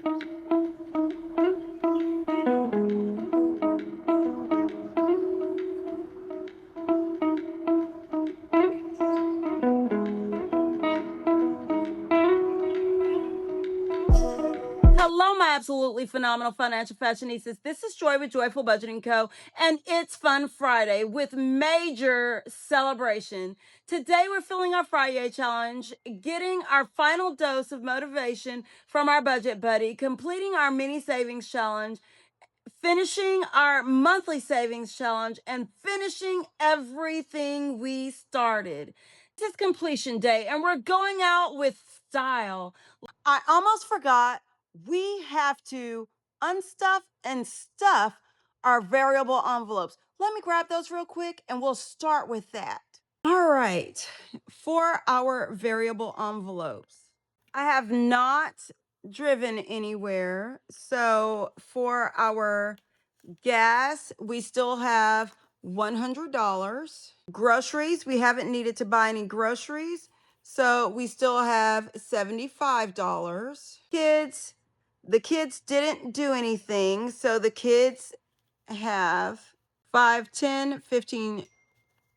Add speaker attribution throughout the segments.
Speaker 1: Hello, my absolutely phenomenal financial fashionistas. This is Joy with Joyful Budgeting Co. And it's Fun Friday with major celebration. Today, we're filling our Fri-Yay challenge, getting our final dose of motivation from our budget buddy, completing our mini savings challenge, finishing our monthly savings challenge, and finishing everything we started. This is completion day, and we're going out with style. I almost forgot we have to unstuff and stuff our variable envelopes. Let me grab those real quick and we'll start with that. All right, for our variable envelopes, I have not driven anywhere. So for our gas, we still have $100. Groceries, we haven't needed to buy any groceries. So we still have $75. Kids, the kids didn't do anything. So the kids have 5, 10, 15,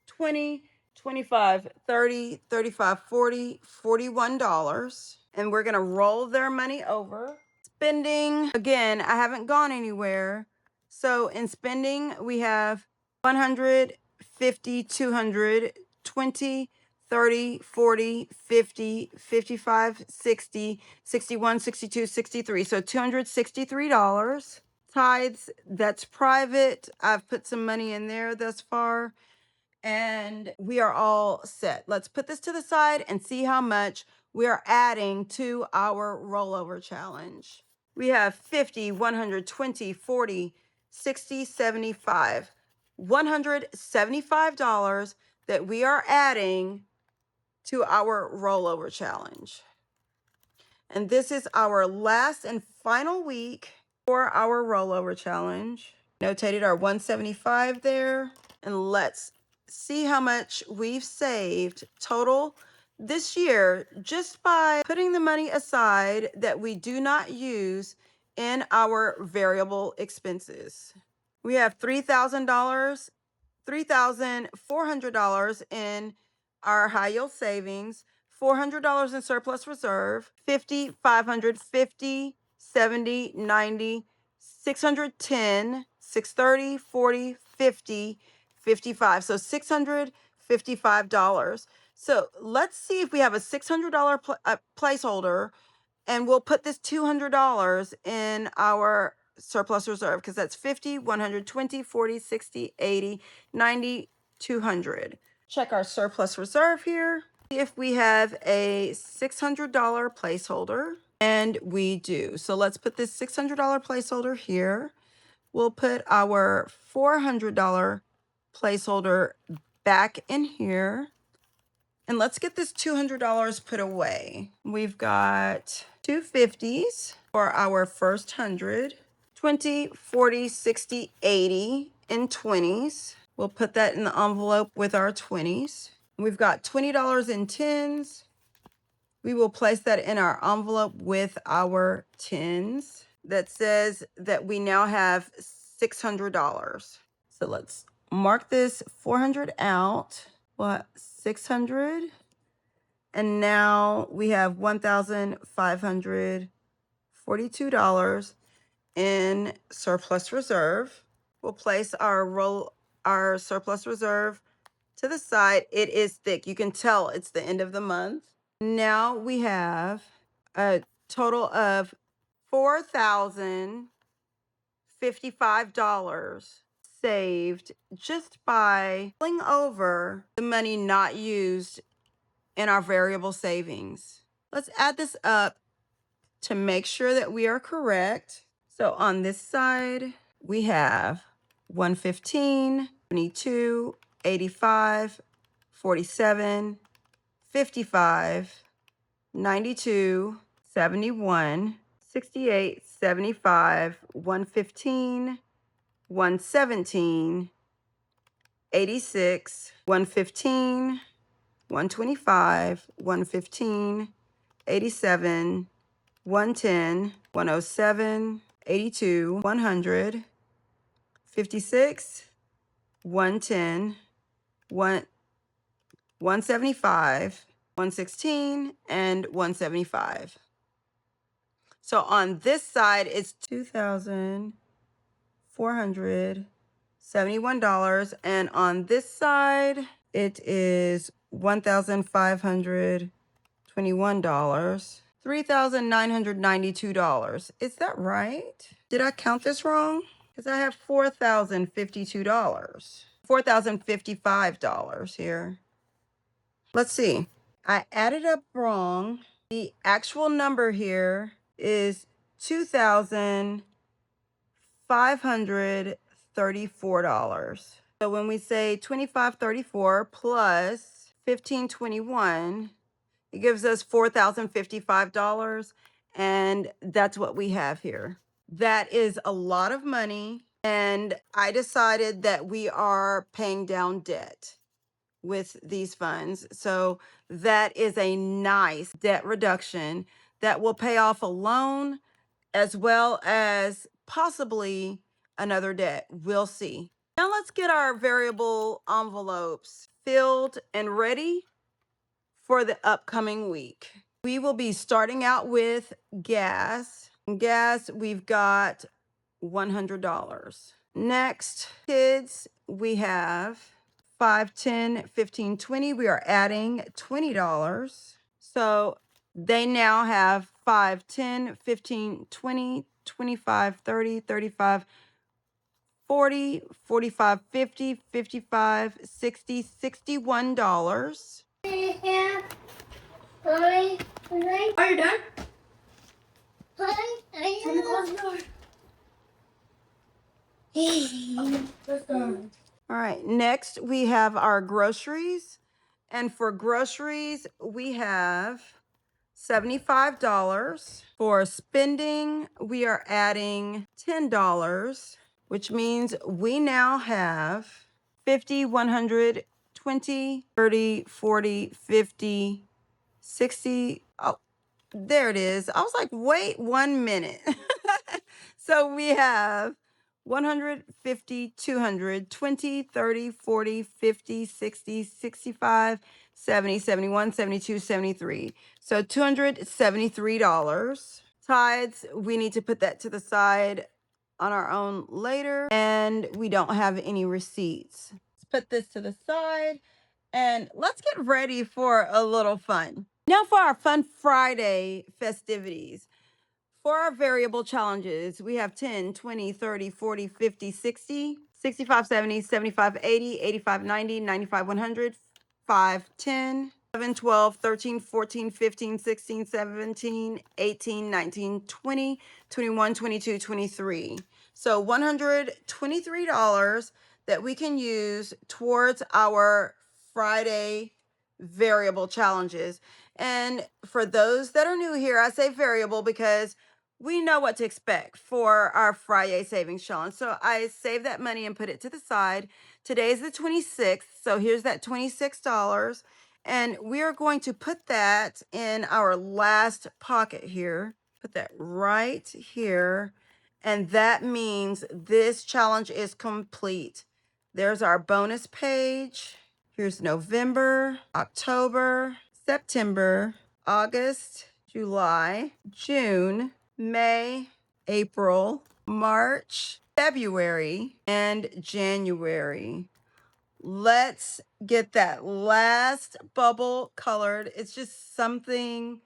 Speaker 1: 20, 25, 30, 35, 40, $41. And we're going to roll their money over. Spending, again, I haven't gone anywhere. So in spending, we have 100, 50, 200, 20, 30, 40, 50, 55, 60, 61, 62, 63. So $263. Tithes, that's private. I've put some money in there thus far, and we are all set. Let's put this to the side and see how much we are adding to our rollover challenge. We have 50, 120, 40, 60, 75, $175 that we are adding to our rollover challenge. And this is our last and final week for our rollover challenge. Notated our 175 there. And let's see how much we've saved total this year just by putting the money aside that we do not use in our variable expenses. We have $3,000, $3,400 in our high yield savings, $400 in surplus reserve, 50, 550, 70, 90, 610, 630, 40, 50, 55. So $655. So let's see if we have a $600 placeholder, and we'll put this $200 in our surplus reserve because that's 50, 120, 40, 60, 80, 90, 200. Check our surplus reserve here. See if we have a $600 placeholder, and we do. So let's put this $600 placeholder here. We'll put our $400 placeholder back in here. And let's get this $200 put away. We've got 250s for our first 100, 20, 40, 60, 80 in 20s. We'll put that in the envelope with our 20s. We've got $20 in 10s. We will place that in our envelope with our 10s. That says that we now have $600. So let's mark this 400 out. What, 600? And now we have $1,542 in surplus reserve. We'll place our surplus reserve to the side. It is thick. You can tell it's the end of the month. Now we have a total of $4,055 saved just by pulling over the money not used in our variable savings. Let's add this up to make sure that we are correct. So on this side, we have 115, 22, 85, 47, 55, 92, 71, 68, 75, 115, 117, 86, 115, 125, 115, 87, 110, 107, 82, 100, 56, 110, 175, 116, and 175. So on this side, it's $2,471. And on this side, it is $1,521. $3,992. Is that right? Did I count this wrong? Because I have $4,052. $4,055 here. Let's see. I added up wrong. The actual number here is $2,534. So when we say 2534 plus 1521, it gives us $4,055, and that's what we have here. That is a lot of money, and I decided that we are paying down debt with these funds. So that is a nice debt reduction that will pay off a loan as well as possibly another debt. We'll see. Now let's get our variable envelopes filled and ready for the upcoming week. We will be starting out with gas. Gas, we've got $100. Next, kids, we have 5, 10, 15, 20. We are adding $20. So they now have 5, 10, 15, 20, 25, 30, 35, 40, 45, 50, 55, 60, $61.
Speaker 2: Are you done? Can you close the door? Let's go.
Speaker 1: All right, next we have our groceries. And for groceries, we have $75. For spending, we are adding $10, which means we now have 50, 100, 20, 30, 40, 50, 60. Oh, there it is. I was like, wait 1 minute. So we have 100, 50, 200, 20, 30, 40, 50, 60, 65, 70, 71, 72, 73. So $273. Tithes, we need to put that to the side on our own later. And we don't have any receipts. Let's put this to the side and let's get ready for a little fun. Now for our Fun Friday festivities. For our variable challenges, we have 10, 20, 30, 40, 50, 60, 65, 70, 75, 80, 85, 90, 95, 100, 5, 10, 11, 12, 13, 14, 15, 16, 17, 18, 19, 20, 21, 22, 23. So $123 that we can use towards our Friday variable challenges. And for those that are new here, I say variable because we know what to expect for our Fri-Yay Savings Challenge. So I saved that money and put it to the side. Today is the 26th, so here's that $26. And we are going to put that in our last pocket here. Put that right here. And that means this challenge is complete. There's our bonus page. Here's November, October, September, August, July, June, May, April, March, February, and January. Let's get that last bubble colored. It's just something,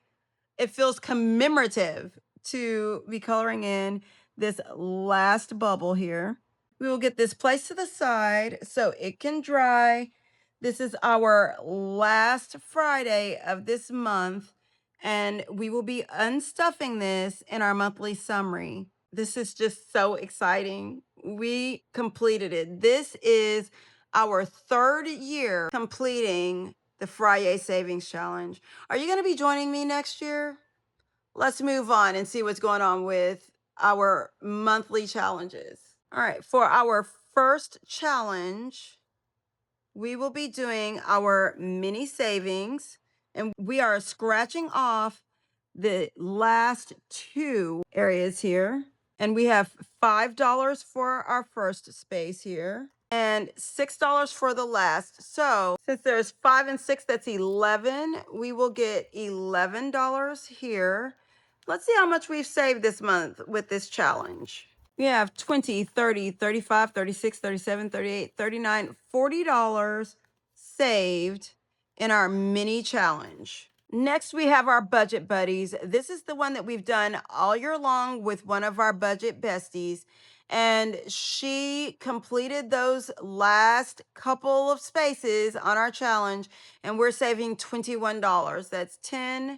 Speaker 1: it feels commemorative to be coloring in this last bubble here. We will get this placed to the side so it can dry. This is our last Friday of this month, and we will be unstuffing this in our monthly summary. This is just so exciting. We completed it. This is our 3rd year completing the Fri-Yay Savings Challenge. Are you going to be joining me next year? Let's move on and see what's going on with our monthly challenges. All right, for our first challenge, we will be doing our mini savings, and we are scratching off the last two areas here. And we have $5 for our first space here and $6 for the last. So since there's 5 and 6, that's 11. We will get $11 here. Let's see how much we've saved this month with this challenge. We have 20, 30, 35, 36, 37, 38, 39, $40 saved in our mini challenge. Next, we have our budget buddies. This is the one that we've done all year long with one of our budget besties. And she completed those last couple of spaces on our challenge, and we're saving $21. That's 10,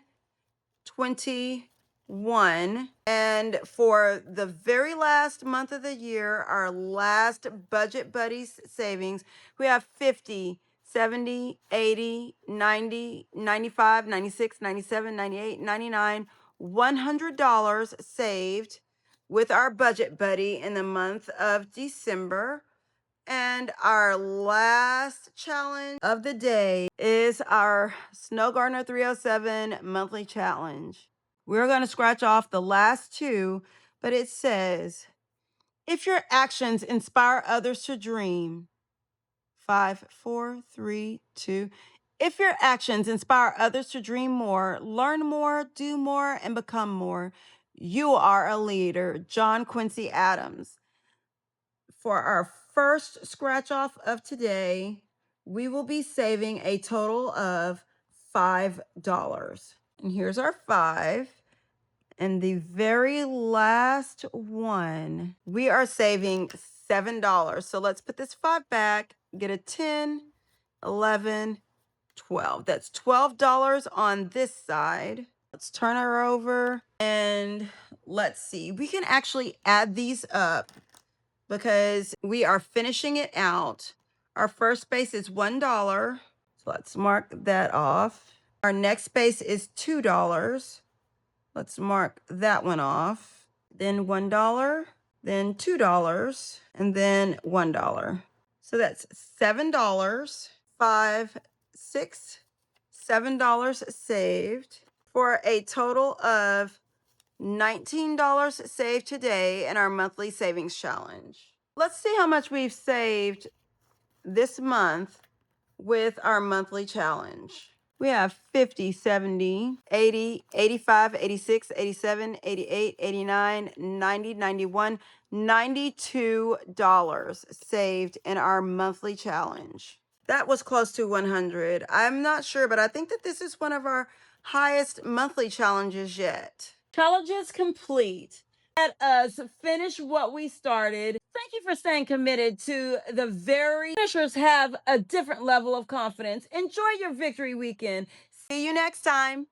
Speaker 1: 21. And for the very last month of the year, our last budget buddies savings, we have 50, 70, 80, 90, 95, 96, 97, 98, 99, $100 saved with our budget buddy in the month of December. And our last challenge of the day is our Snow Gardener 307 monthly challenge. We're going to scratch off the last two, but it says, if your actions inspire others to dream, 5, 4, 3, 2. If your actions inspire others to dream more, learn more, do more, and become more, you are a leader. John Quincy Adams. For our first scratch off of today, we will be saving a total of $5. And here's our 5. And the very last one, we are saving $7. So let's put this 5 back, get a 10, 11, 12. That's $12 on this side. Let's turn her over and let's see. We can actually add these up because we are finishing it out. Our first space is $1. So let's mark that off. Our next space is $2. Let's mark that one off. Then $1, then $2, and then $1. So that's $7, 5, 6, $7 saved for a total of $19 saved today in our monthly savings challenge. Let's see how much we've saved this month with our monthly challenge. We have 50, 70, 80, 85, 86, 87, 88, 89, 90, 91, $92 saved in our monthly challenge. That was close to 100. I'm not sure, but I think that this is one of our highest monthly challenges yet. Challenge is complete. Let us finish what we started. Thank you for staying committed to the very finishers have a different level of confidence. Enjoy your victory weekend. See you next time.